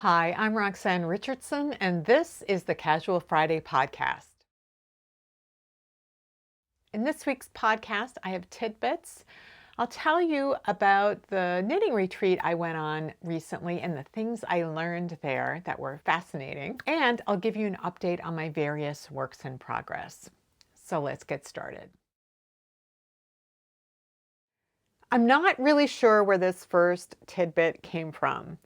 Hi, I'm Roxanne Richardson, and this is the Casual Friday podcast. In this week's podcast, I have tidbits. I'll tell you about the knitting retreat I went on recently and the things I learned there that were fascinating. And I'll give you an update on my various works in progress. So let's get started. I'm not really sure where this first tidbit came from.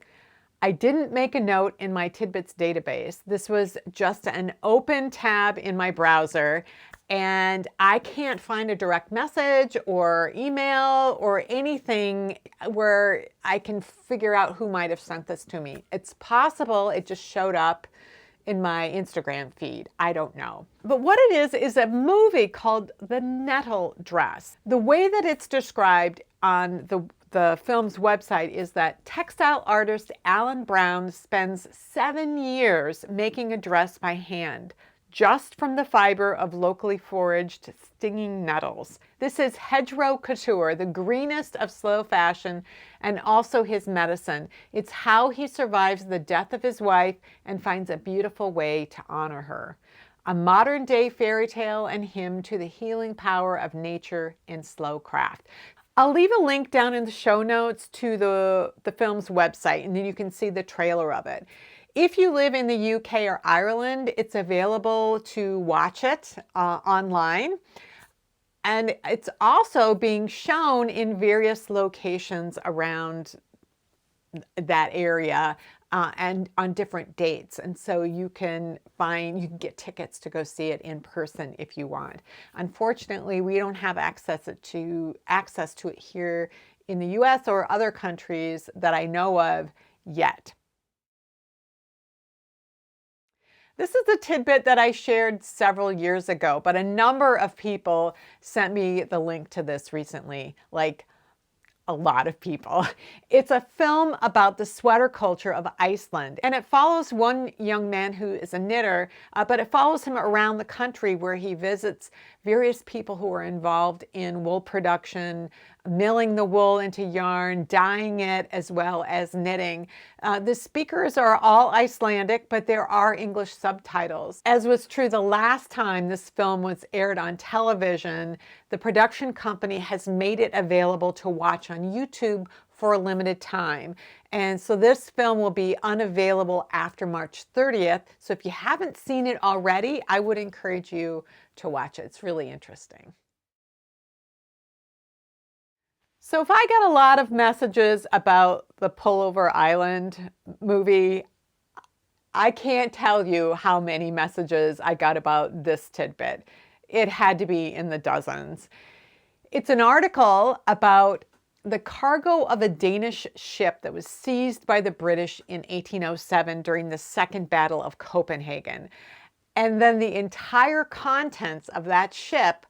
I didn't make a note in my Tidbits database. This was just an open tab in my browser, and I can't find a direct message or email or anything where I can figure out who might have sent this to me. It's possible it just showed up in my Instagram feed. I don't know. But what it is a movie called The Nettle Dress. The way that it's described on the film's website is that textile artist Alan Brown spends 7 years making a dress by hand, just from the fiber of locally foraged stinging nettles. This is hedgerow couture, the greenest of slow fashion, and also his medicine. It's how he survives the death of his wife and finds a beautiful way to honor her. A modern-day fairy tale and hymn to the healing power of nature and slow craft. I'll leave a link down in the show notes to the film's website, and then you can see the trailer of it. If you live in the UK or Ireland, it's available to watch it online. And it's also being shown in various locations around that area and on different dates. And so you can get tickets to go see it in person if you want. Unfortunately, we don't have access to it here in the US or other countries that I know of yet. This is a tidbit that I shared several years ago, but a number of people sent me the link to this recently, like a lot of people. It's a film about the sweater culture of Iceland, and it follows one young man who is a knitter, but it follows him around the country where he visits various people who are involved in wool production, milling the wool into yarn, dyeing it, as well as knitting. The speakers are all Icelandic, but there are English subtitles. As was true the last time this film was aired on television, the production company has made it available to watch on YouTube for a limited time. And so this film will be unavailable after March 30th. So if you haven't seen it already, I would encourage you to watch it. It's really interesting. So if I get a lot of messages about the Pullover Island movie, I can't tell you how many messages I got about this tidbit. It had to be in the dozens. It's an article about the cargo of a Danish ship that was seized by the British in 1807 during the Second Battle of Copenhagen. And then the entire contents of that ship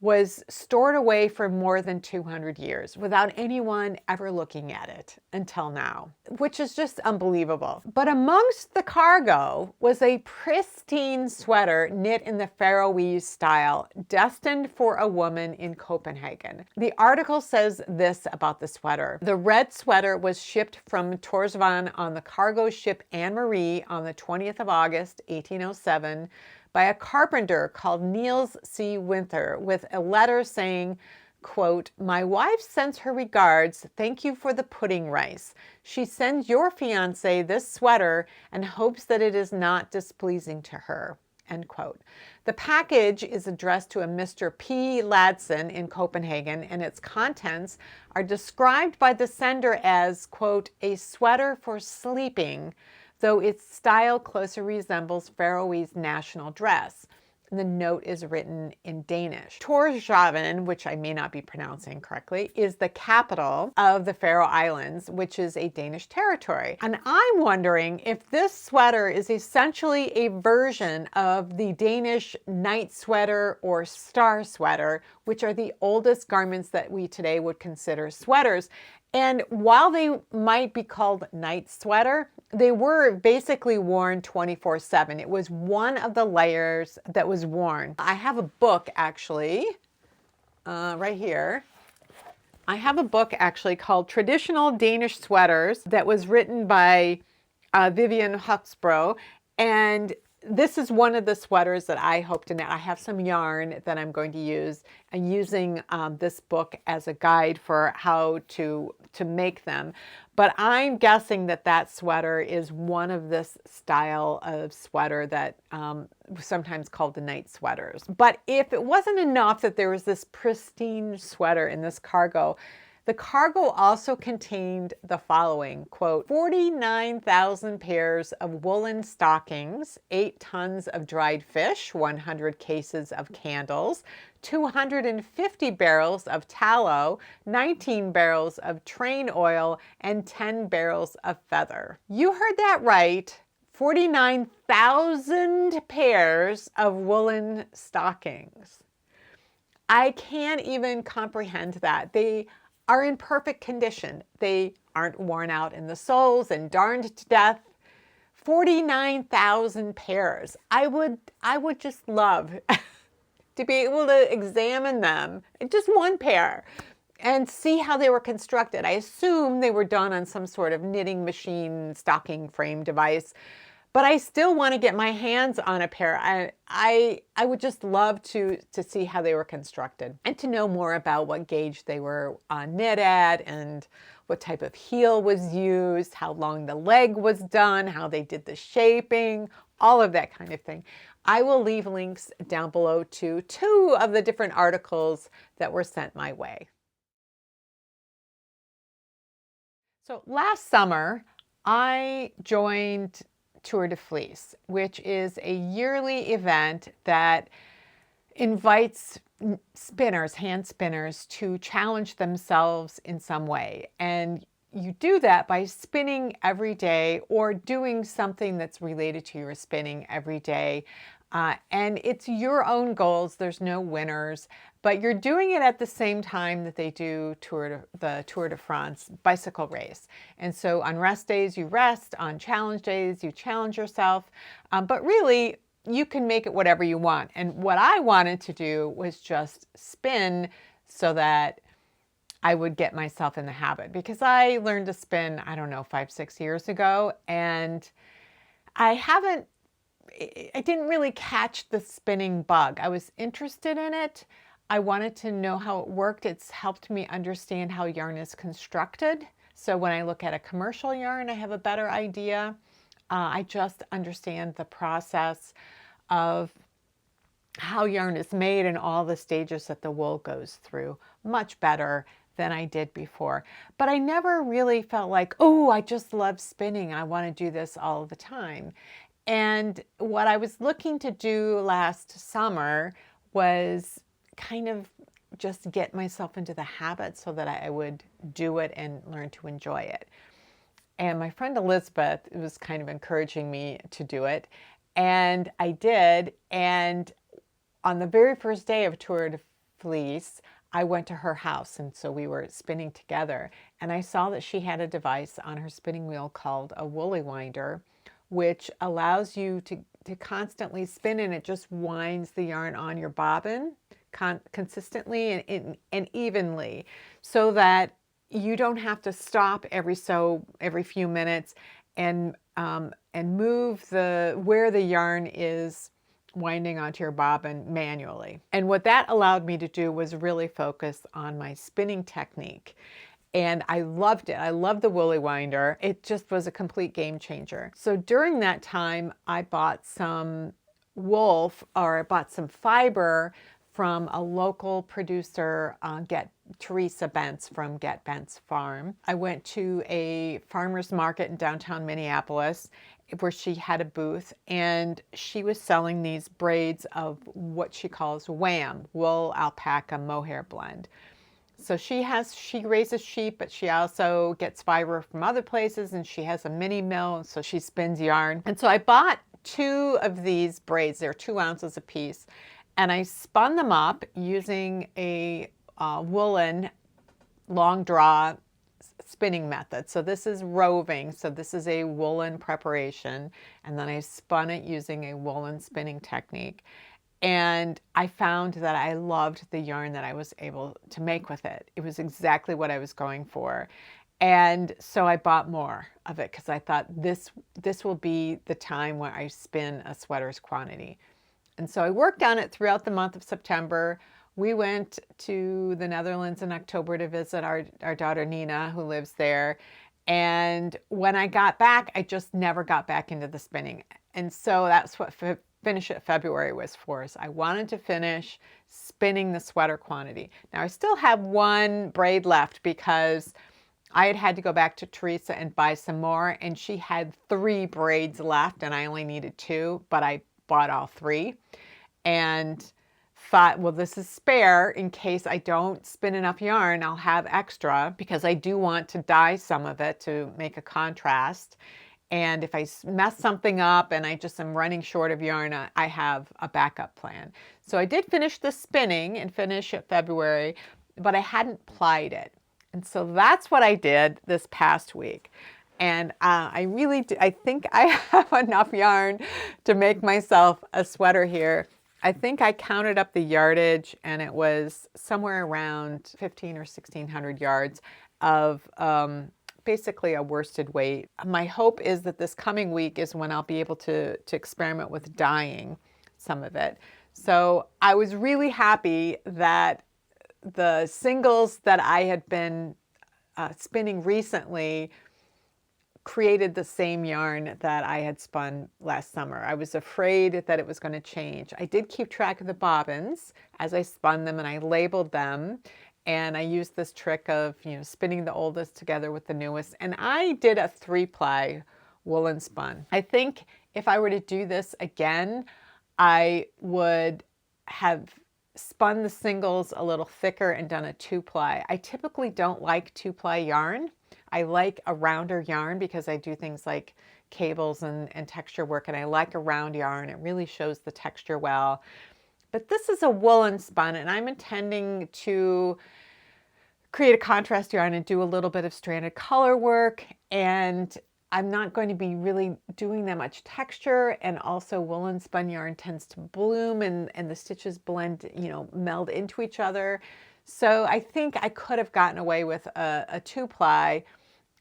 was stored away for more than 200 years without anyone ever looking at it until now, which is just unbelievable. But amongst the cargo was a pristine sweater knit in the Faroese style, destined for a woman in Copenhagen. The article says this about the sweater. The red sweater was shipped from Torshavn on the cargo ship Anne Marie on the 20th of August, 1807, by a carpenter called Niels C. Winther, with a letter saying, quote, "My wife sends her regards. Thank you for the pudding rice. She sends your fiancé this sweater and hopes that it is not displeasing to her." End quote. The package is addressed to a Mr. P. Ladson in Copenhagen, and its contents are described by the sender as, quote, "a sweater for sleeping," though its style closer resembles Faroese national dress. The note is written in Danish. Torshavn, which I may not be pronouncing correctly, is the capital of the Faroe Islands, which is a Danish territory. And I'm wondering if this sweater is essentially a version of the Danish night sweater or star sweater, which are the oldest garments that we today would consider sweaters. And while they might be called night sweater, they were basically worn 24/7. It was one of the layers that was worn. I have a book actually, right here. I have a book actually called Traditional Danish Sweaters that was written by Vivian Huxborough, and this is one of the sweaters that I hope to knit. I have some yarn that I'm going to use, and using this book as a guide for how to make them. But I'm guessing that that sweater is one of this style of sweater that sometimes called the night sweaters. But if it wasn't enough that there was this pristine sweater in this cargo, the cargo also contained the following, quote, 49,000 pairs of woolen stockings, 8 tons of dried fish, 100 cases of candles, 250 barrels of tallow, 19 barrels of train oil, and 10 barrels of feather. You heard that right. 49,000 pairs of woolen stockings. I can't even comprehend that. They are in perfect condition. They aren't worn out in the soles and darned to death. 49,000 pairs. I would just love to be able to examine them, just one pair, and see how they were constructed. I assume they were done on some sort of knitting machine stocking frame device, but I still want to get my hands on a pair. I would just love to see how they were constructed and to know more about what gauge they were knit at and what type of heel was used, how long the leg was done, how they did the shaping, all of that kind of thing. I will leave links down below to 2 of the different articles that were sent my way. So last summer, I joined Tour de Fleece, which is a yearly event that invites spinners, hand spinners, to challenge themselves in some way. And you do that by spinning every day or doing something that's related to your spinning every day. And it's your own goals. There's no winners, but you're doing it at the same time that they do the Tour de France bicycle race. And so on rest days, you rest. On challenge days, you challenge yourself. But really, you can make it whatever you want. And what I wanted to do was just spin so that I would get myself in the habit, because I learned to spin, I don't know, 5-6 years ago. And I didn't really catch the spinning bug. I was interested in it. I wanted to know how it worked. It's helped me understand how yarn is constructed. So when I look at a commercial yarn, I have a better idea. I just understand the process of how yarn is made and all the stages that the wool goes through much better than I did before. But I never really felt like, oh, I just love spinning. I want to do this all the time. And what I was looking to do last summer was kind of just get myself into the habit so that I would do it and learn to enjoy it. And my friend Elizabeth was kind of encouraging me to do it. And I did. And on the very first day of Tour de Fleece, I went to her house, and so we were spinning together. And I saw that she had a device on her spinning wheel called a woolly winder, which allows you to constantly spin, and it just winds the yarn on your bobbin consistently and evenly, so that you don't have to stop every few minutes and move where the yarn is winding onto your bobbin manually. And what that allowed me to do was really focus on my spinning technique. And I loved it. I loved the woolly winder. It just was a complete game changer. So during that time, I bought some wool, or I bought some fiber from a local producer, Teresa Bentz from Get Bentz Farm. I went to a farmer's market in downtown Minneapolis where she had a booth, and she was selling these braids of what she calls WAM, wool alpaca mohair blend. So she raises sheep, but she also gets fiber from other places, and she has a mini mill, so she spins yarn. And so I bought 2 of these braids. They're 2 ounces a piece, and I spun them up using a woolen long draw spinning method. So this is roving. So this is a woolen preparation, and then I spun it using a woolen spinning technique. And I found that I loved the yarn that I was able to make with it. It was exactly what I was going for. And so I bought more of it because I thought this will be the time when I spin a sweater's quantity. And so I worked on it throughout the month of September. We went to the Netherlands in October to visit our daughter Nina, who lives there. And when I got back, I just never got back into the spinning. And so that's what Finish It February was for. So I wanted to finish spinning the sweater quantity. Now I still have one braid left because I had to go back to Teresa and buy some more, and she had 3 braids left and I only needed 2, but I bought all 3 and thought, well, this is spare in case I don't spin enough yarn. I'll have extra because I do want to dye some of it to make a contrast. And if I mess something up and I just am running short of yarn, I have a backup plan. So I did finish the spinning and Finish It February, but I hadn't plied it. And so that's what I did this past week. And I think I have enough yarn to make myself a sweater here. I think I counted up the yardage and it was somewhere around 1,500 or 1,600 yards of basically a worsted weight. My hope is that this coming week is when I'll be able to experiment with dyeing some of it. So I was really happy that the singles that I had been spinning recently created the same yarn that I had spun last summer. I was afraid that it was going to change. I did keep track of the bobbins as I spun them and I labeled them. And I used this trick of, spinning the oldest together with the newest. And I did a 3-ply woolen spun. I think if I were to do this again, I would have spun the singles a little thicker and done a 2-ply. I typically don't like 2-ply yarn. I like a rounder yarn because I do things like cables and texture work, and I like a round yarn. It really shows the texture well. But this is a woolen spun, and I'm intending to create a contrast yarn and do a little bit of stranded color work, and I'm not going to be really doing that much texture, and also woolen spun yarn tends to bloom and the stitches blend, meld into each other. So I think I could have gotten away with a 2-ply.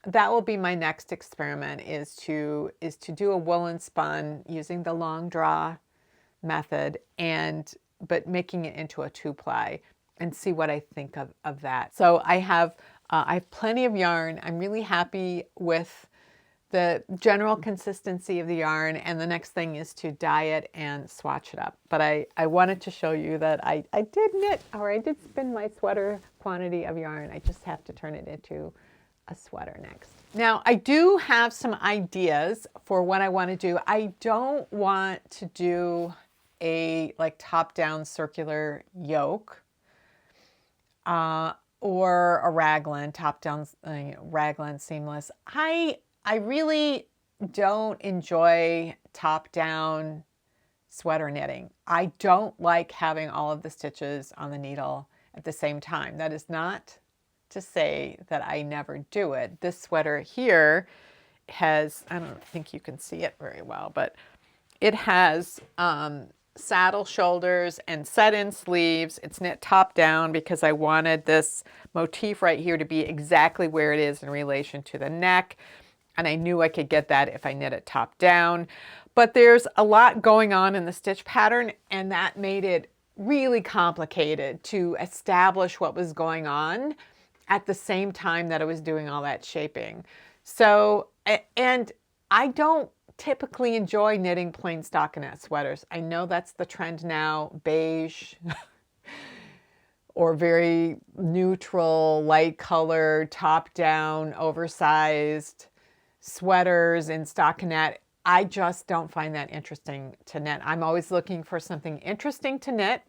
That will be my next experiment, is to do a woolen spun using the long draw method, but making it into a 2-ply and see what I think of that. So I have plenty of yarn. I'm really happy with the general consistency of the yarn, and the next thing is to dye it and swatch it up. But I wanted to show you that I did knit, or I did spin my sweater quantity of yarn. I just have to turn it into a sweater next. Now I do have some ideas for what I want to do. I don't want to do a top-down circular yoke or a raglan, top-down raglan seamless. I really don't enjoy top-down sweater knitting. I don't like having all of the stitches on the needle at the same time. That is not to say that I never do it. This sweater here has, I don't think you can see it very well, but it has saddle shoulders and set-in sleeves. It's knit top down because I wanted this motif right here to be exactly where it is in relation to the neck. And I knew I could get that if I knit it top down. But there's a lot going on in the stitch pattern, and that made it really complicated to establish what was going on at the same time that I was doing all that shaping. So, and I don't typically enjoy knitting plain stockinette sweaters. I know that's the trend now, beige or very neutral, light colored, top down, oversized sweaters in stockinette. I just don't find that interesting to knit. I'm always looking for something interesting to knit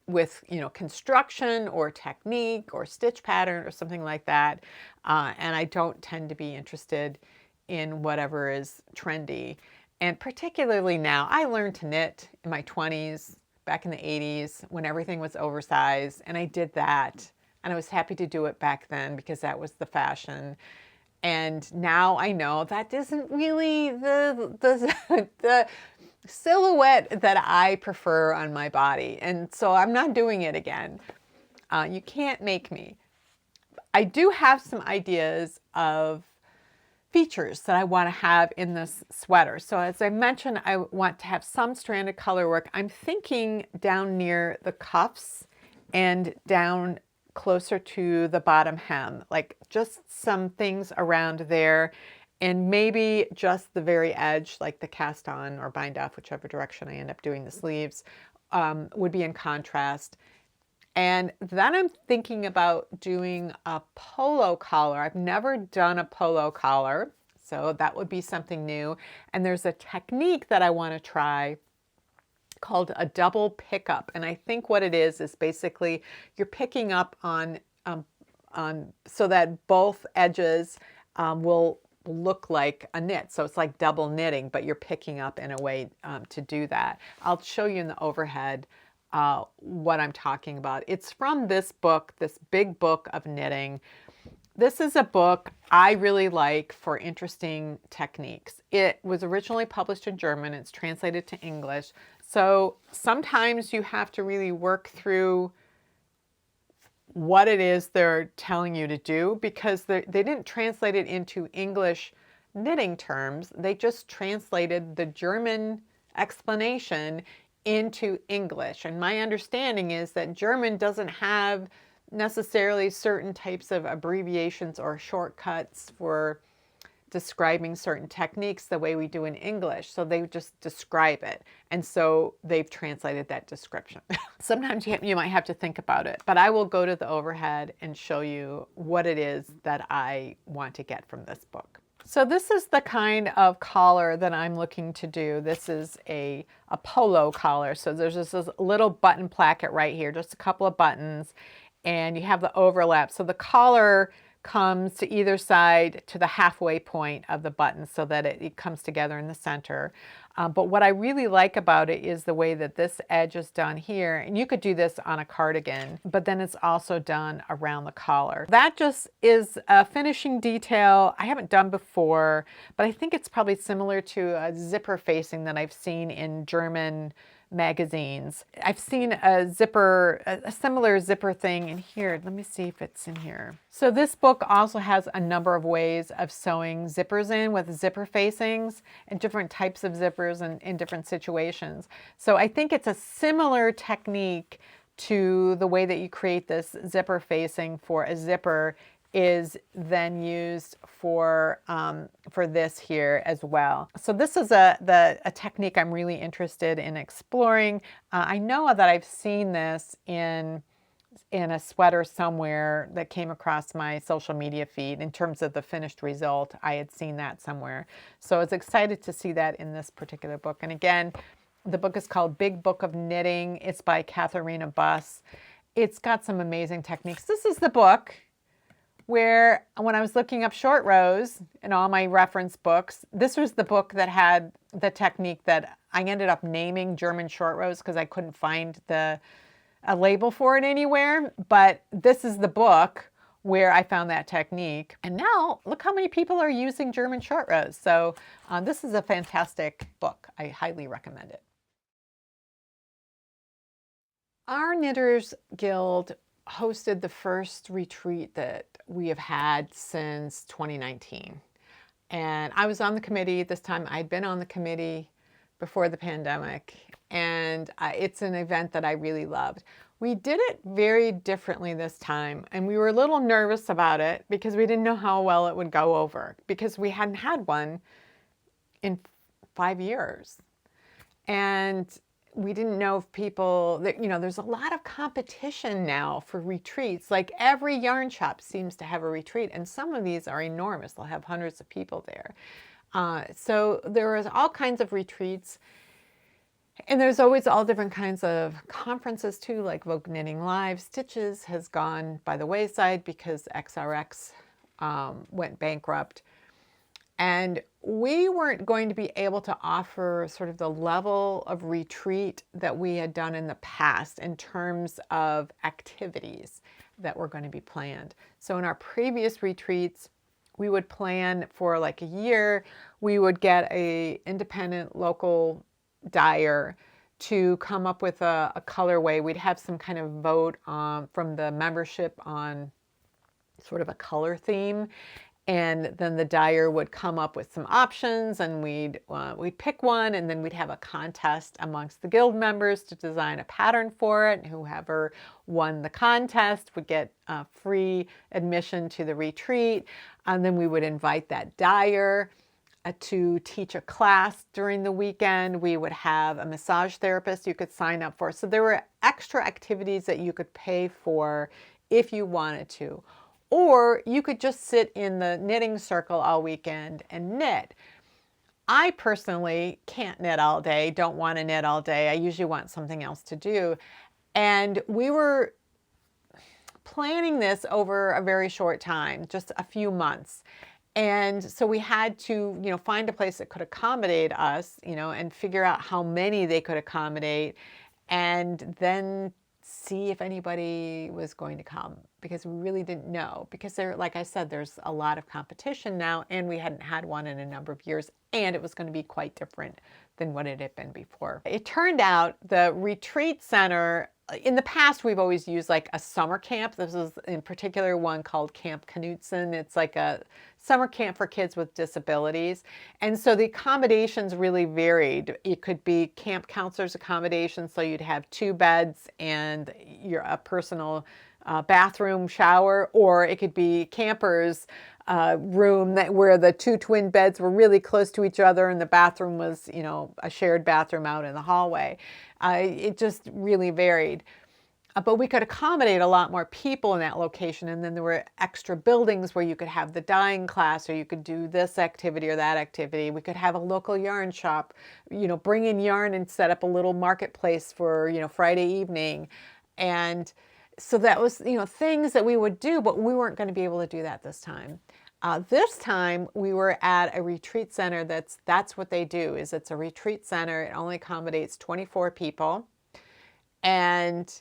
with, construction or technique or stitch pattern or something like that. And I don't tend to be interested in whatever is trendy. And particularly now, I learned to knit in my 20s, back in the 80s, when everything was oversized. And I did that. And I was happy to do it back then because that was the fashion. And now I know that isn't really the silhouette that I prefer on my body. And so I'm not doing it again. You can't make me. I do have some ideas of features that I want to have in this sweater. So as I mentioned, I want to have some stranded color work. I'm thinking down near the cuffs and down closer to the bottom hem, like just some things around there, and maybe just the very edge, like the cast on or bind off, whichever direction I end up doing the sleeves, would be in contrast. And then I'm thinking about doing a polo collar. I've never done a polo collar, so that would be something new. And there's a technique that I want to try called a double pickup. And I think what it is basically you're picking up on so that both edges will look like a knit. So it's like double knitting, but you're picking up in a way to do that. I'll show you in the overhead what I'm talking about. It's from this book, this big book of knitting. This is a book I really like for interesting techniques. It was originally published in German. It's translated to English. So sometimes you have to really work through what it is they're telling you to do, because they didn't translate it into English knitting terms. They just translated the German explanation into English. And my understanding is that German doesn't have necessarily certain types of abbreviations or shortcuts for describing certain techniques the way we do in English. So they just describe it. And so they've translated that description. Sometimes you might have to think about it, but I will go to the overhead and show you what it is that I want to get from this book. So this is the kind of collar that I'm looking to do. This is a polo collar. So there's just this little button placket right here, just a couple of buttons, and you have the overlap. So the collar comes to either side to the halfway point of the button so that it comes together in the center. But what I really like about it is the way that this edge is done here. And you could do this on a cardigan, but then it's also done around the collar. That just is a finishing detail I haven't done before, but I think it's probably similar to a zipper facing that I've seen in German magazines. I've seen a similar zipper thing in here. Let me see if it's in here. So this book also has a number of ways of sewing zippers in with zipper facings and different types of zippers and in different situations. So I think it's a similar technique to the way that you create this zipper facing for a zipper is then used for this here as well. So this is a technique I'm really interested in exploring. I know that I've seen this in a sweater somewhere that came across my social media feed in terms of the finished result. I had seen that somewhere. So I was excited to see that in this particular book. And again, the book is called Big Book of Knitting. It's by Katharina Buss. It's got some amazing techniques. This is the book where when I was looking up short rows in all my reference books, this was the book that had the technique that I ended up naming German short rows because I couldn't find a label for it anywhere. But this is the book where I found that technique. And now look how many people are using German short rows. So this is a fantastic book. I highly recommend it. Our Knitters Guild hosted the first retreat that we have had since 2019. And I was on the committee this time. I'd been on the committee before the pandemic, and it's an event that I really loved. We did it very differently this time, and we were a little nervous about it because we didn't know how well it would go over because we hadn't had one in 5 years. And we didn't know if people, there's a lot of competition now for retreats. Like every yarn shop seems to have a retreat, and some of these are enormous. They'll have hundreds of people there. So there is all kinds of retreats, and there's always all different kinds of conferences too, like Vogue Knitting Live. Stitches has gone by the wayside because XRX went bankrupt. And we weren't going to be able to offer sort of the level of retreat that we had done in the past in terms of activities that were going to be planned. So in our previous retreats, we would plan for like a year. We would get an independent local dyer to come up with a colorway. We'd have some kind of vote from the membership on sort of a color theme. And then the dyer would come up with some options, and we'd pick one, and then we'd have a contest amongst the guild members to design a pattern for it. And whoever won the contest would get free admission to the retreat. And then we would invite that dyer to teach a class during the weekend. We would have a massage therapist you could sign up for. So there were extra activities that you could pay for if you wanted to. Or you could just sit in the knitting circle all weekend and knit. I personally can't knit all day, don't want to knit all day. I usually want something else to do. And we were planning this over a very short time, just a few months. And so we had to, find a place that could accommodate us, and figure out how many they could accommodate, and then see if anybody was going to come, because we really didn't know, because like I said, there's a lot of competition now, and we hadn't had one in a number of years, and it was going to be quite different than what it had been before. It turned out the retreat center, in the past, we've always used like a summer camp. This is in particular one called Camp Knutson. It's like a summer camp for kids with disabilities. And so the accommodations really varied. It could be camp counselors accommodations, so you'd have 2 beds and a personal bathroom, shower, or it could be campers' room where the 2 twin beds were really close to each other, and the bathroom was, a shared bathroom out in the hallway. It just really varied. But we could accommodate a lot more people in that location, and then there were extra buildings where you could have the dyeing class, or you could do this activity or that activity. We could have a local yarn shop, bring in yarn and set up a little marketplace for, Friday evening. And so that was, things that we would do, but we weren't going to be able to do that this time. This time we were at a retreat center. That's what they do, is it's a retreat center. It only accommodates 24 people, and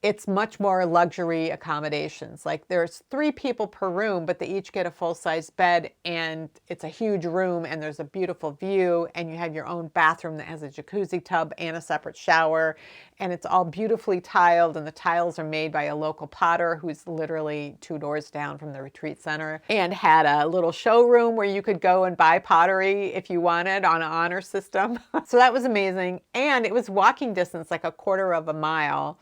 it's much more luxury accommodations. Like there's 3 people per room, but they each get a full-size bed, and it's a huge room, and there's a beautiful view, and you have your own bathroom that has a jacuzzi tub and a separate shower, and it's all beautifully tiled, and the tiles are made by a local potter who's literally 2 doors down from the retreat center, and had a little showroom where you could go and buy pottery if you wanted on an honor system. So that was amazing. And it was walking distance, like a quarter of a mile,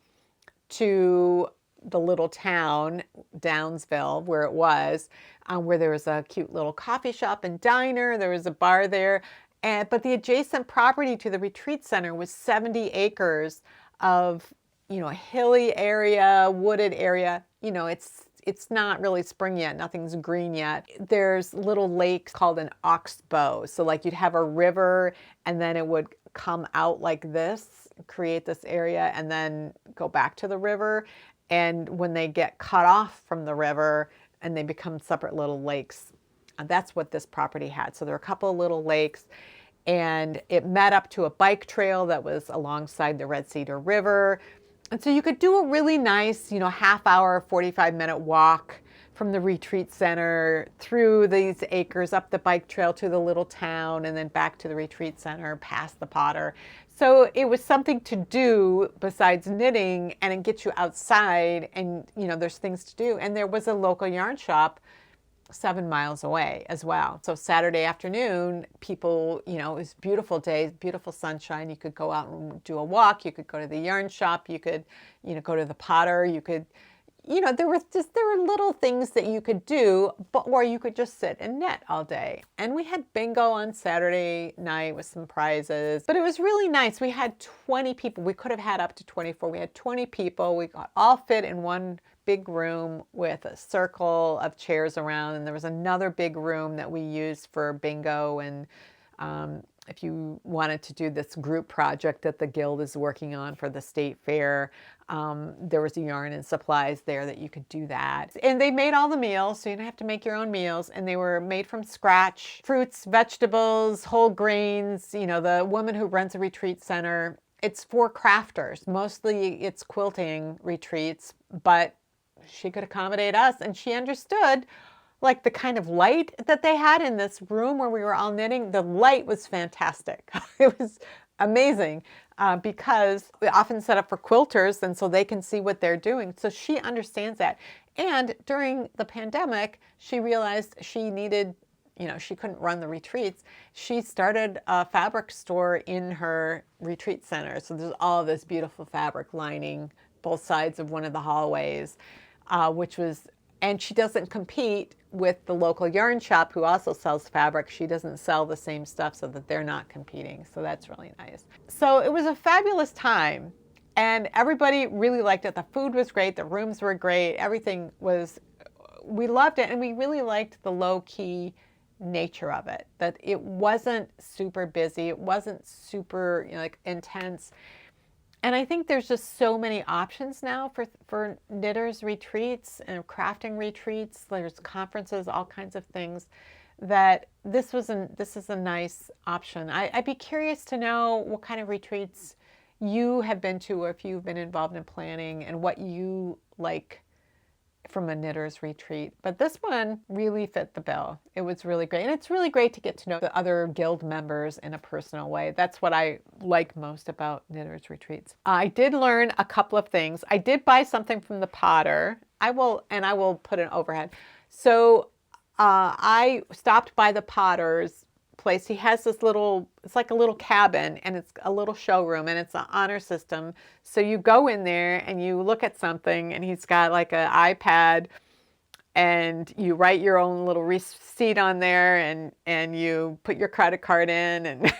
to the little town, Downsville, where it was, where there was a cute little coffee shop and diner. There was a bar there. But the adjacent property to the retreat center was 70 acres of, a hilly area, wooded area. It's not really spring yet. Nothing's green yet. There's little lakes called an oxbow. So like you'd have a river, and then it would come out like this, create this area, and then go back to the river. And when they get cut off from the river and they become separate little lakes, that's what this property had. So there are a couple of little lakes, and it met up to a bike trail that was alongside the Red Cedar River. And so you could do a really nice, half-hour, 45-minute walk from the retreat center through these acres, up the bike trail to the little town, and then back to the retreat center, past the potter. So it was something to do besides knitting, and it gets you outside, and there's things to do. And there was a local yarn shop 7 miles away as well. So Saturday afternoon, people, it was a beautiful day, beautiful sunshine. You could go out and do a walk. You could go to the yarn shop. You could, go to the potter. You could, there were little things that you could do, or you could just sit and knit all day. And we had bingo on Saturday night with some prizes, but it was really nice. We had 20 people. We could have had up to 24. We had 20 people. We got all fit in one big room with a circle of chairs around, and there was another big room that we used for bingo, and if you wanted to do this group project that the guild is working on for the state fair, there was yarn and supplies there that you could do that. And they made all the meals, so you didn't have to make your own meals, and they were made from scratch. Fruits, vegetables, whole grains. The woman who runs a retreat center, it's for crafters. Mostly it's quilting retreats, but she could accommodate us, and she understood like the kind of light that they had in this room where we were all knitting. The light was fantastic. It was amazing because we often set up for quilters, and so they can see what they're doing. So she understands that. And during the pandemic, she realized she needed, she couldn't run the retreats. She started a fabric store in her retreat center. So there's all this beautiful fabric lining both sides of one of the hallways, and she doesn't compete with the local yarn shop who also sells fabric. She doesn't sell the same stuff so that they're not competing. So that's really nice. So it was a fabulous time. And everybody really liked it. The food was great. The rooms were great. Everything was, we loved it. And we really liked the low-key nature of it, that it wasn't super busy. It wasn't super intense. And I think there's just so many options now for knitters retreats and crafting retreats. There's conferences, all kinds of things, that this is a nice option. I'd be curious to know what kind of retreats you have been to, or if you've been involved in planning, and what you like from a knitter's retreat. But this one really fit the bill. It was really great. And it's really great to get to know the other guild members in a personal way. That's what I like most about knitters retreats. I did learn a couple of things. I did buy something from the potter. I will put an overhead. So I stopped by the potter's place. He has this it's like a little cabin, and it's a little showroom, and it's an honor system. So you go in there and you look at something, and he's got like an iPad, and you write your own little receipt on there, and you put your credit card in, and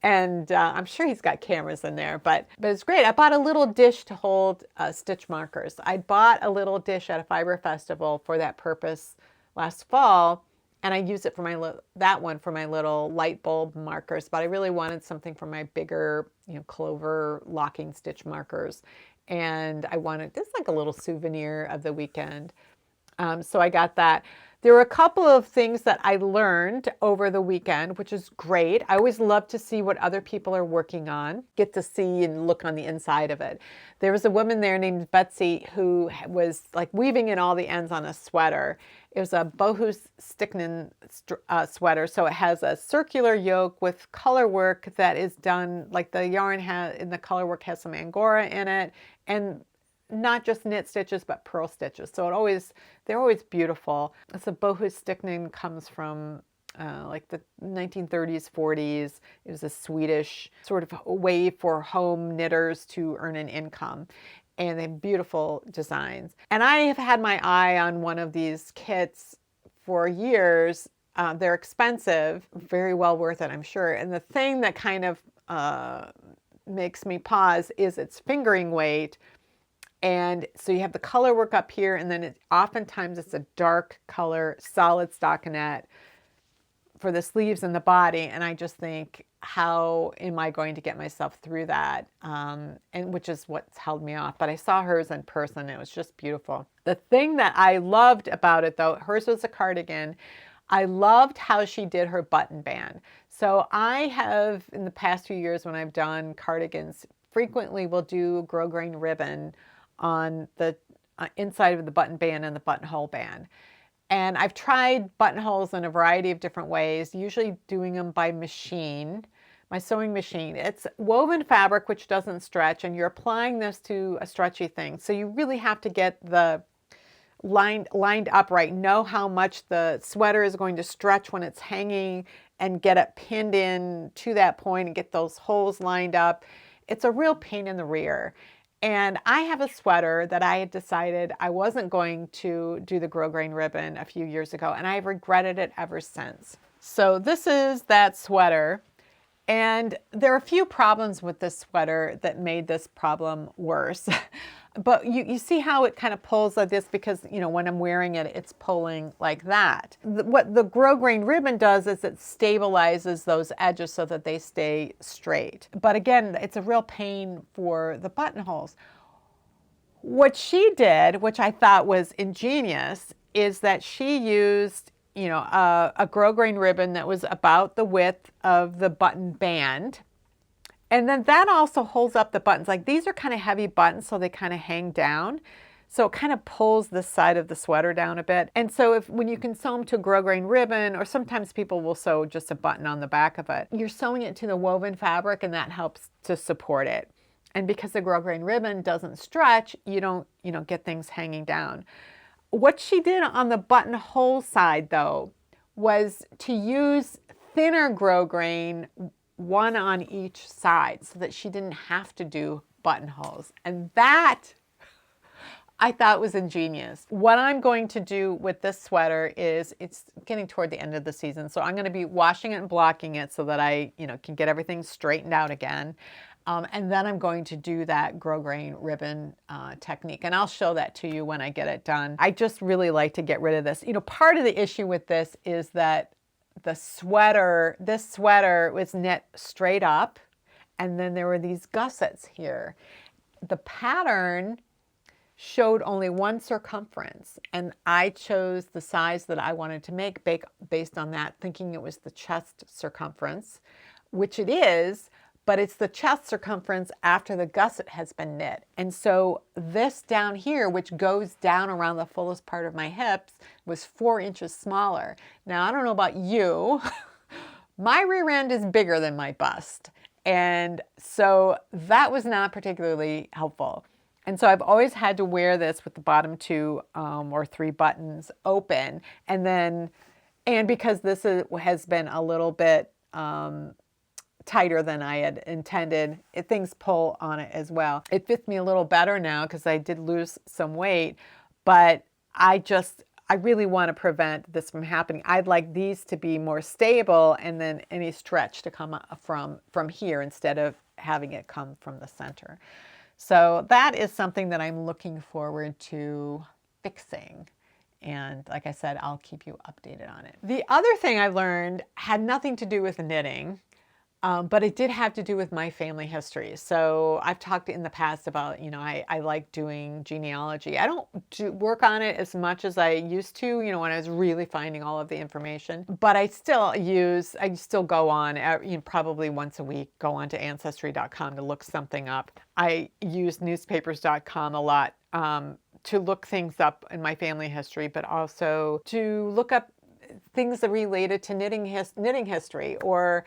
and I'm sure he's got cameras in there, but it's great. I bought a little dish to hold stitch markers. I bought a little dish at a fiber festival for that purpose last fall. And I use it for that one for my little light bulb markers, but I really wanted something for my bigger, clover locking stitch markers. And I wanted this like a little souvenir of the weekend. So I got that. There were a couple of things that I learned over the weekend, which is great. I always love to see what other people are working on, get to see and look on the inside of it. There was a woman there named Betsy who was like weaving in all the ends on a sweater. It was a boho sticknin sweater, so it has a circular yoke with color work that is done, like the yarn in the color work has some Angora in it, and not just knit stitches, but purl stitches. So they're always beautiful. So boho sticknin comes from like the 1930s, 40s. It was a Swedish sort of way for home knitters to earn an income. And they have beautiful designs. And I have had my eye on one of these kits for years. They're expensive, very well worth it, I'm sure. And the thing that kind of makes me pause is its fingering weight. And so you have the color work up here, and then oftentimes it's a dark color solid stockinette for the sleeves and the body. And I just think, how am I going to get myself through that? And which is what's held me off. But I saw hers in person. It was just beautiful. The thing that I loved about it, though, hers was a cardigan. I loved how she did her button band. So I have, in the past few years when I've done cardigans, frequently will do grosgrain ribbon on the inside of the button band and the buttonhole band. And I've tried buttonholes in a variety of different ways, usually doing them by machine, my sewing machine. It's woven fabric, which doesn't stretch, and you're applying this to a stretchy thing. So you really have to get the lined up right, know how much the sweater is going to stretch when it's hanging, and get it pinned in to that point and get those holes lined up. It's a real pain in the rear. And I have a sweater that I had decided I wasn't going to do the grosgrain ribbon a few years ago, and I've regretted it ever since. So this is that sweater, and there are a few problems with this sweater that made this problem worse. But you see how it kind of pulls like this, because when I'm wearing it, it's pulling like that. What the grosgrain ribbon does is it stabilizes those edges so that they stay straight. But again, it's a real pain for the buttonholes. What she did, which I thought was ingenious, is that she used a grosgrain ribbon that was about the width of the button band. And then that also holds up the buttons. Like, these are kind of heavy buttons, so they kind of hang down. So it kind of pulls the side of the sweater down a bit. And so when you can sew them to grosgrain ribbon, or sometimes people will sew just a button on the back of it, you're sewing it to the woven fabric, and that helps to support it. And because the grosgrain ribbon doesn't stretch, you don't get things hanging down. What she did on the buttonhole side, though, was to use thinner grosgrain, one on each side, so that she didn't have to do buttonholes. And that I thought was ingenious. What I'm going to do with this sweater is, it's getting toward the end of the season, so I'm going to be washing it and blocking it so that I, can get everything straightened out again. And then I'm going to do that grosgrain ribbon technique, and I'll show that to you when I get it done. I just really like to get rid of this. Part of the issue with this is that this sweater was knit straight up, and then there were these gussets here. The pattern showed only one circumference, and I chose the size that I wanted to make based on that, thinking it was the chest circumference, which it is, but it's the chest circumference after the gusset has been knit. And so this down here, which goes down around the fullest part of my hips, was 4 inches smaller. Now, I don't know about you, my rear end is bigger than my bust. And so that was not particularly helpful. And so I've always had to wear this with the bottom 2 or 3 buttons open. And because this has been a little bit tighter than I had intended, things pull on it as well. It fits me a little better now because I did lose some weight, but I really want to prevent this from happening. I'd like these to be more stable, and then any stretch to come from here instead of having it come from the center. So that is something that I'm looking forward to fixing. And like I said, I'll keep you updated on it. The other thing I learned had nothing to do with knitting, but it did have to do with my family history. So I've talked in the past about, I like doing genealogy. I don't work on it as much as I used to, when I was really finding all of the information. But I still go on, probably once a week, go on to Ancestry.com to look something up. I use newspapers.com a lot to look things up in my family history, but also to look up things that related to knitting history, or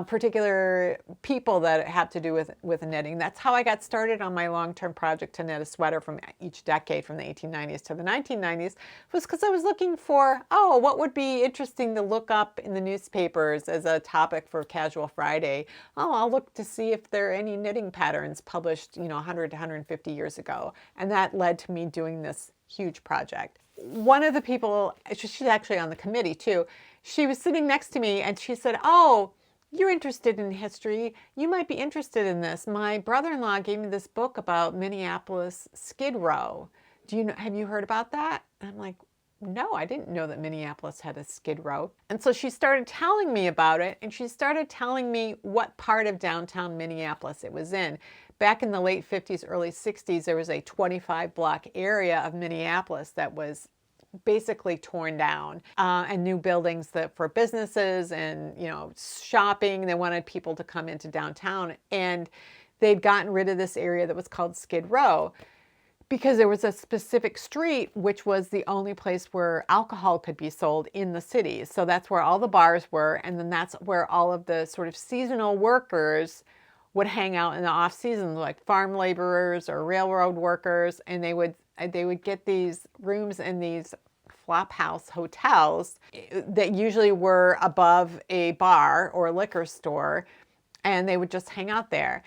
particular people that have to do with knitting. That's how I got started on my long-term project to knit a sweater from each decade, from the 1890s to the 1990s, was because I was looking for, what would be interesting to look up in the newspapers as a topic for Casual Friday. I'll look to see if there are any knitting patterns published, 100 to 150 years ago. And that led to me doing this huge project. One of the people, she's actually on the committee too, she was sitting next to me and she said, you're interested in history. You might be interested in this. My brother-in-law gave me this book about Minneapolis Skid Row. Have you heard about that? And I'm like, no, I didn't know that Minneapolis had a skid row. And so she started telling me about it, and she started telling me what part of downtown Minneapolis it was in. Back in the late 50s, early 60s, there was a 25-block area of Minneapolis that was basically torn down, and new buildings for businesses and, shopping. They wanted people to come into downtown, and they'd gotten rid of this area that was called Skid Row, because there was a specific street which was the only place where alcohol could be sold in the city. So that's where all the bars were, and then that's where all of the sort of seasonal workers would hang out in the off season, like farm laborers or railroad workers, and they would get these rooms in these flop house hotels that usually were above a bar or a liquor store, and they would just hang out there.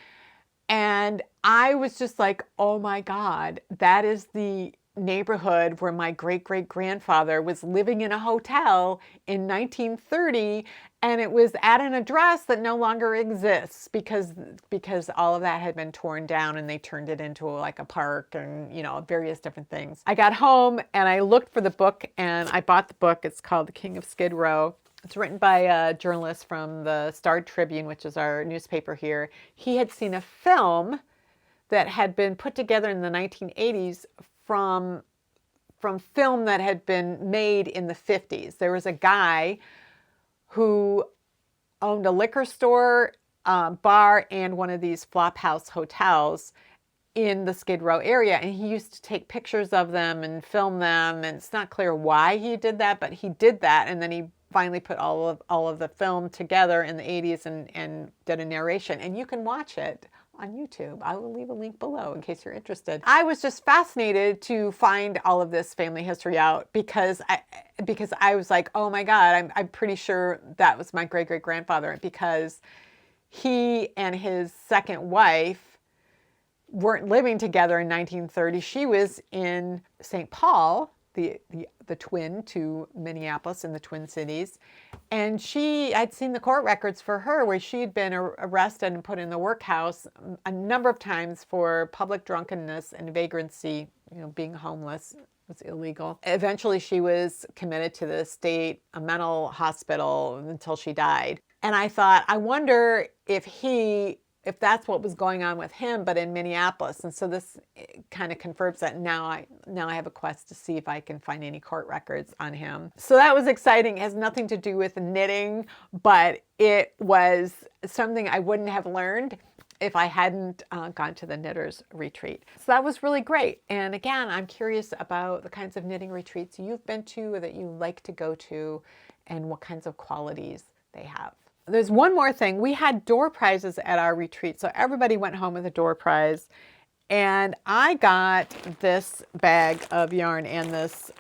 And I was just like, oh my God, that is the neighborhood where my great-great-grandfather was living in a hotel in 1930, and it was at an address that no longer exists because all of that had been torn down, and they turned it into like a park and, various different things. I got home and I looked for the book, and I bought the book. It's called The King of Skid Row. It's written by a journalist from the Star Tribune, which is our newspaper here. He had seen a film that had been put together in the 1980s from film that had been made in the 50s. There was a guy who owned a liquor store, bar, and one of these flop house hotels in the Skid Row area, and he used to take pictures of them and film them, and it's not clear why he did that, but he did that, and then he finally put all of the film together in the 80s and did a narration, and you can watch it on YouTube. I will leave a link below in case you're interested. I was just fascinated to find all of this family history out because I was like, oh my God, I'm pretty sure that was my great-great-grandfather, because he and his second wife weren't living together in 1930. She was in St. Paul, the twin to Minneapolis in the Twin Cities. And I'd seen the court records for her where she had been arrested and put in the workhouse a number of times for public drunkenness and vagrancy. Being homeless was illegal. Eventually she was committed to the state mental hospital until she died. And I thought, I wonder if that's what was going on with him, but in Minneapolis. And so this kind of confirms that. Now I have a quest to see if I can find any court records on him. So that was exciting. It has nothing to do with knitting, but it was something I wouldn't have learned if I hadn't gone to the Knitters Retreat. So that was really great. And again, I'm curious about the kinds of knitting retreats you've been to or that you like to go to, and what kinds of qualities they have. There's one more thing. We had door prizes at our retreat. So everybody went home with a door prize. And I got this bag of yarn and this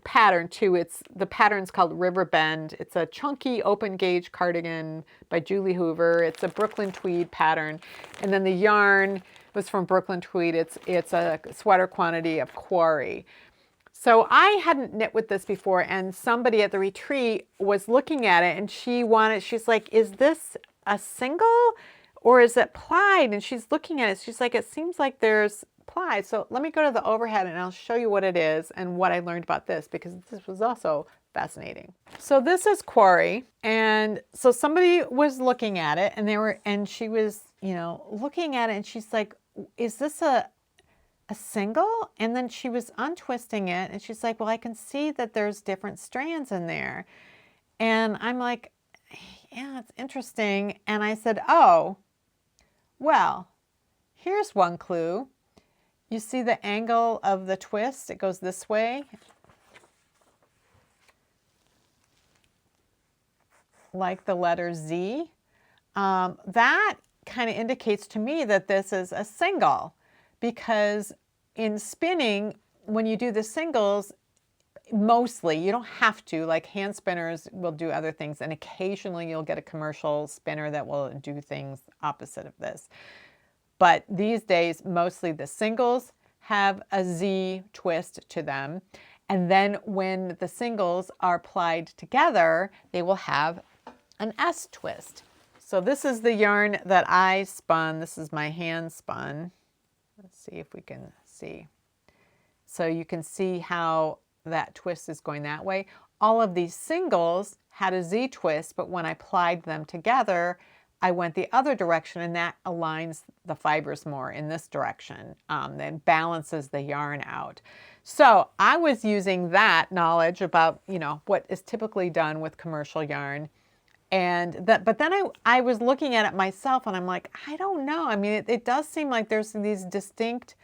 pattern too. The pattern's called River Bend. It's a chunky open gauge cardigan by Julie Hoover. It's a Brooklyn tweed pattern. And then the yarn was from Brooklyn tweed. It's a sweater quantity of Quarry. So I hadn't knit with this before, and somebody at the retreat was looking at it, and she's like, is this a single or is it plied? And she's looking at it. She's like, it seems like there's plied. So let me go to the overhead and I'll show you what it is and what I learned about this, because this was also fascinating. So this is Quarry. And so somebody was looking at it, and she was, looking at it, and she's like, is this a single? And then she was untwisting it, and she's like, well, I can see that there's different strands in there. And I'm like, yeah, it's interesting. And I said, oh, well, here's one clue. You see the angle of the twist? It goes this way. Like the letter Z. That kind of indicates to me that this is a single. Because in spinning, when you do the singles, mostly, you don't have to, like hand spinners will do other things, and occasionally you'll get a commercial spinner that will do things opposite of this. But these days, mostly the singles have a Z twist to them. And then when the singles are plied together, they will have an S twist. So this is the yarn that I spun. This is my hand spun. Let's see if we can see. So you can see how that twist is going that way. All of these singles had a Z twist, but when I plied them together, I went the other direction, and that aligns the fibers more in this direction. Then balances the yarn out. So I was using that knowledge about, what is typically done with commercial yarn. But then I was looking at it myself, and I'm like, I don't know. I mean, it does seem like there's these distinct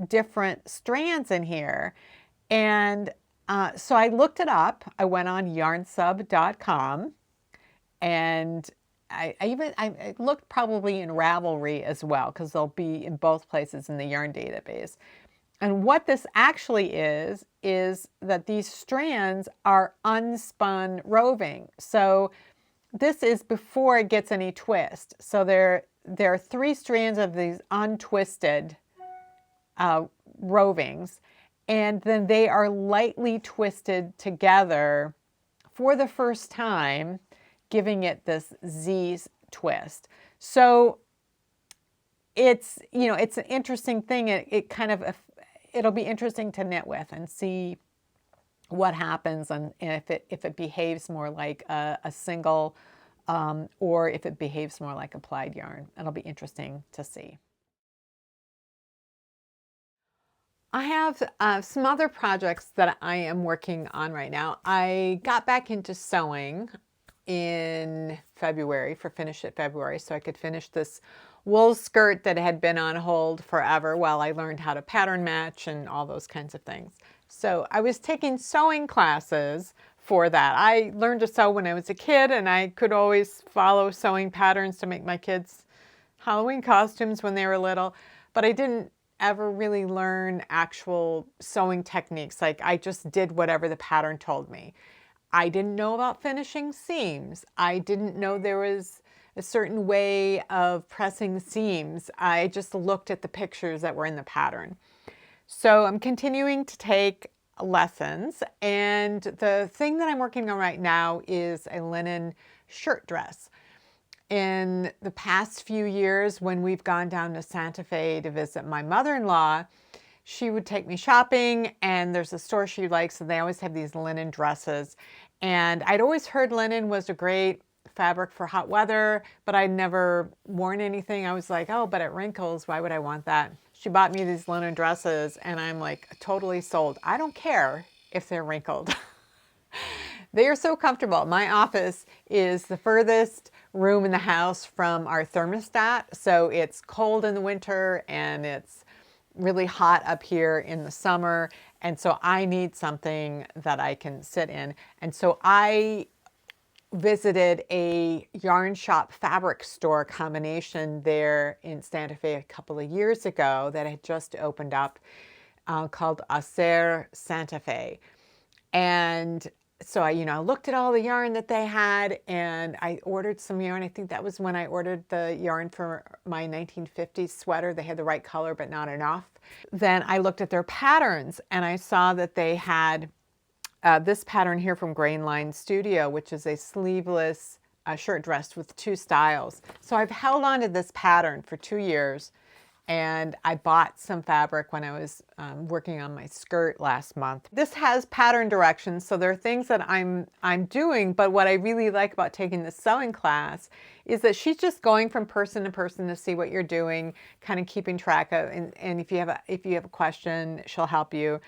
different strands in here. And so I looked it up. I went on yarnsub.com, and I looked probably in Ravelry as well, because they'll be in both places in the yarn database. And what this actually is that these strands are unspun roving. So this is before it gets any twist. So there are 3 strands of these untwisted rovings, and then they are lightly twisted together for the first time, giving it this Z twist. So it's an interesting thing. It'll be interesting to knit with and see what happens, and if it behaves more like a single or if it behaves more like a plied yarn. It'll be interesting to see. I have some other projects that I am working on right now. I got back into sewing in February for Finish It February, so I could finish this wool skirt that had been on hold forever while I learned how to pattern match and all those kinds of things. So I was taking sewing classes for that. I learned to sew when I was a kid, and I could always follow sewing patterns to make my kids Halloween costumes when they were little, but I didn't ever really learn actual sewing techniques. Like I just did whatever the pattern told me. I didn't know about finishing seams. I didn't know there was a certain way of pressing seams. I just looked at the pictures that were in the pattern. So I'm continuing to take lessons, and the thing that I'm working on right now is a linen shirt dress. In the past few years, when we've gone down to Santa Fe to visit my mother-in-law, she would take me shopping, and there's a store she likes, and they always have these linen dresses. And I'd always heard linen was a great fabric for hot weather, but I'd never worn anything. I was like, oh, but it wrinkles. Why would I want that? She bought me these linen dresses, and I'm like totally sold. I don't care if they're wrinkled. They are so comfortable. My office is the furthest room in the house from our thermostat, so it's cold in the winter and it's really hot up here in the summer, and so I need something that I can sit in. And so I visited a yarn shop fabric store combination there in Santa Fe a couple of years ago that had just opened up, called Acer Santa Fe. And so I looked at all the yarn that they had, and I ordered some yarn. I think that was when I ordered the yarn for my 1950s sweater. They had the right color, but not enough. Then I looked at their patterns, and I saw that they had this pattern here from Grainline Studio, which is a sleeveless shirt dress with 2 styles. So I've held on to this pattern for 2 years, and I bought some fabric when I was working on my skirt last month. This has pattern directions, so there are things that I'm doing, but what I really like about taking the sewing class is that she's just going from person to person to see what you're doing, kind of keeping track of, and if you have a question, she'll help you.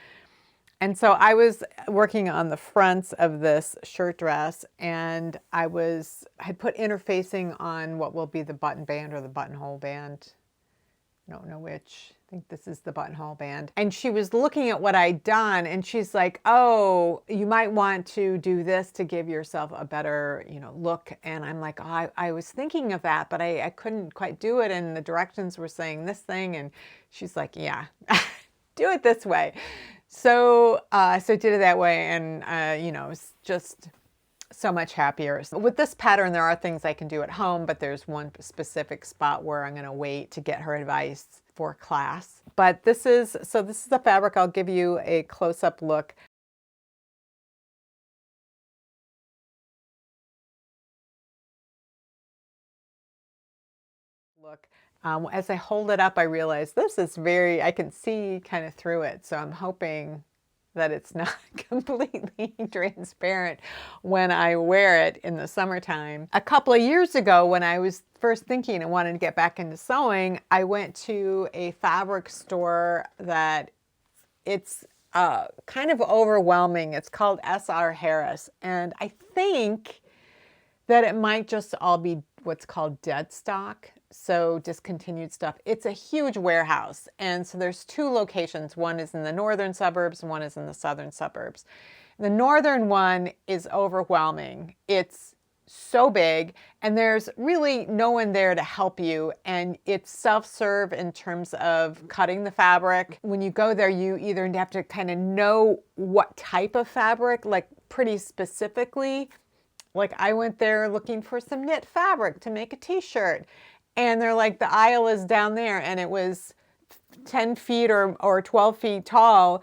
And so I was working on the fronts of this shirt dress, and I had put interfacing on what will be the button band or the buttonhole band. I don't know which. I think this is the buttonhole band. And she was looking at what I'd done, and she's like, oh, you might want to do this to give yourself a better, look. And I'm like, oh, I was thinking of that, but I couldn't quite do it. And the directions were saying this thing. And she's like, yeah, do it this way. So I did it that way, and it's just so much happier. With this pattern, there are things I can do at home, but there's one specific spot where I'm going to wait to get her advice for class. But this is the fabric. I'll give you a close-up look. As I hold it up, I realize this is I can see kind of through it. So I'm hoping that it's not completely transparent when I wear it in the summertime. A couple of years ago, when I was first thinking and wanted to get back into sewing, I went to a fabric store that it's kind of overwhelming. It's called S.R. Harris. And I think that it might just all be what's called dead stock. So discontinued stuff. It's a huge warehouse. And so there's 2 locations. One is in the northern suburbs and one is in the southern suburbs. The northern one is overwhelming. It's so big, and there's really no one there to help you. And it's self-serve in terms of cutting the fabric. When you go there, you either have to kind of know what type of fabric, like pretty specifically. Like I went there looking for some knit fabric to make a t-shirt. And they're like, the aisle is down there, and it was 10 feet or 12 feet tall,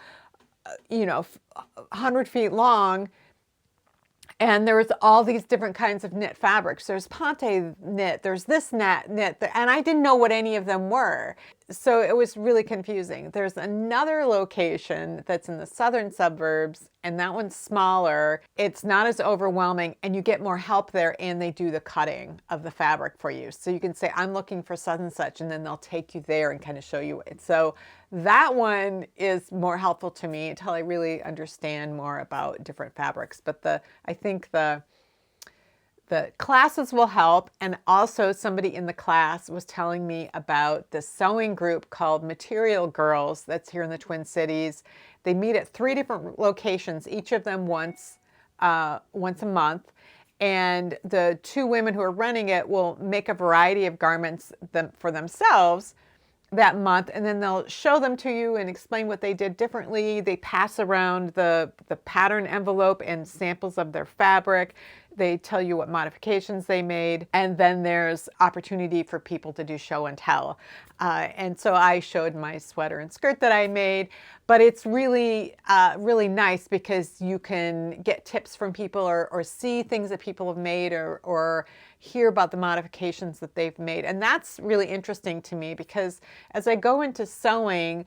100 feet long. And there was all these different kinds of knit fabrics. There's Ponte knit, there's this knit, and I didn't know what any of them were. So it was really confusing. There's another location that's in the southern suburbs, and that one's smaller. It's not as overwhelming, and you get more help there, and they do the cutting of the fabric for you. So you can say, I'm looking for such and such, and then they'll take you there and kind of show you it. So that one is more helpful to me until I really understand more about different fabrics. But I think the classes will help. And also somebody in the class was telling me about the sewing group called Material Girls that's here in the Twin Cities. They meet at 3 different locations, each of them once a month. And the two women who are running it will make a variety of garments for themselves that month, and then they'll show them to you and explain what they did differently. They pass around the pattern envelope and samples of their fabric. They tell you what modifications they made, and then there's opportunity for people to do show and tell. And so I showed my sweater and skirt that I made, but it's really, really nice because you can get tips from people or see things that people have made or hear about the modifications that they've made. And that's really interesting to me because as I go into sewing,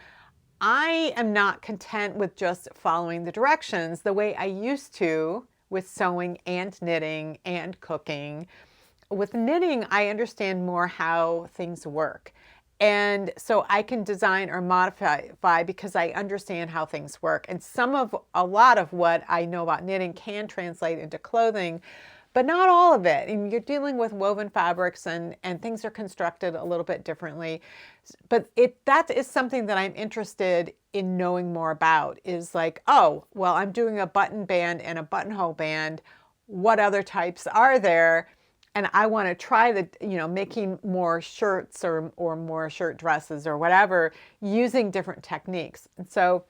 I am not content with just following the directions the way I used to with sewing and knitting and cooking. With knitting, I understand more how things work. And so I can design or modify because I understand how things work. And a lot of what I know about knitting can translate into clothing, but not all of it. And you're dealing with woven fabrics and things are constructed a little bit differently. But that is something that I'm interested in knowing more about, is like, oh, well, I'm doing a button band and a buttonhole band. What other types are there? And I want to try making more shirts or more shirt dresses or whatever using different techniques. And so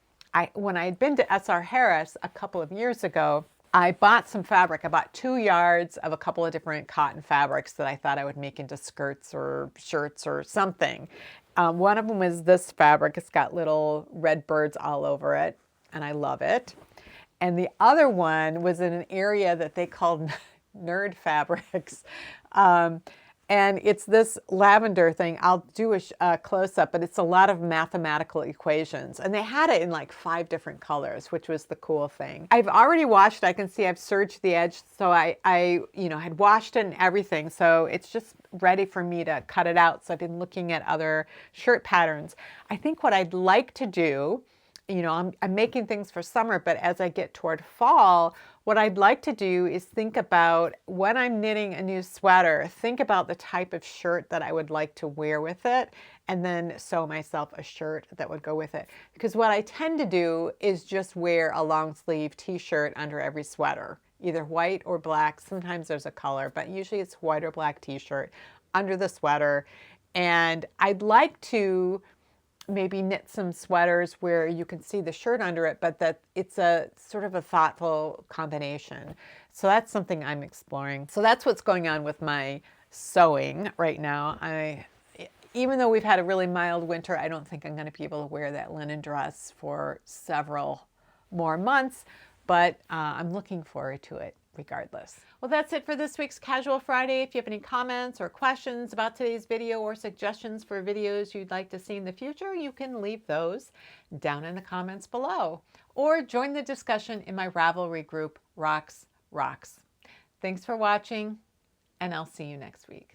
when I had been to S.R. Harris a couple of years ago, I bought some fabric. I bought 2 yards of a couple of different cotton fabrics that I thought I would make into skirts or shirts or something. One of them was this fabric. It's got little red birds all over it, and I love it. And the other one was in an area that they called nerd fabrics. And it's this lavender thing. I'll do a close-up, but it's a lot of mathematical equations. And they had it in like 5 different colors, which was the cool thing. I've already washed. I can see I've serged the edge. So I had washed it and everything. So it's just ready for me to cut it out. So I've been looking at other shirt patterns. I think what I'd like to do, I'm making things for summer, but as I get toward fall, what I'd like to do is think about when I'm knitting a new sweater, think about the type of shirt that I would like to wear with it, and then sew myself a shirt that would go with it. Because what I tend to do is just wear a long sleeve t-shirt under every sweater, either white or black. Sometimes there's a color, but usually it's white or black t-shirt under the sweater. And I'd like to maybe knit some sweaters where you can see the shirt under it, but that it's a sort of a thoughtful combination. So that's something I'm exploring. So that's what's going on with my sewing right now. Even though we've had a really mild winter, I don't think I'm going to be able to wear that linen dress for several more months, but I'm looking forward to it regardless. Well, that's it for this week's Casual Friday. If you have any comments or questions about today's video or suggestions for videos you'd like to see in the future, you can leave those down in the comments below or join the discussion in my Ravelry group, Rocks. Thanks for watching, and I'll see you next week.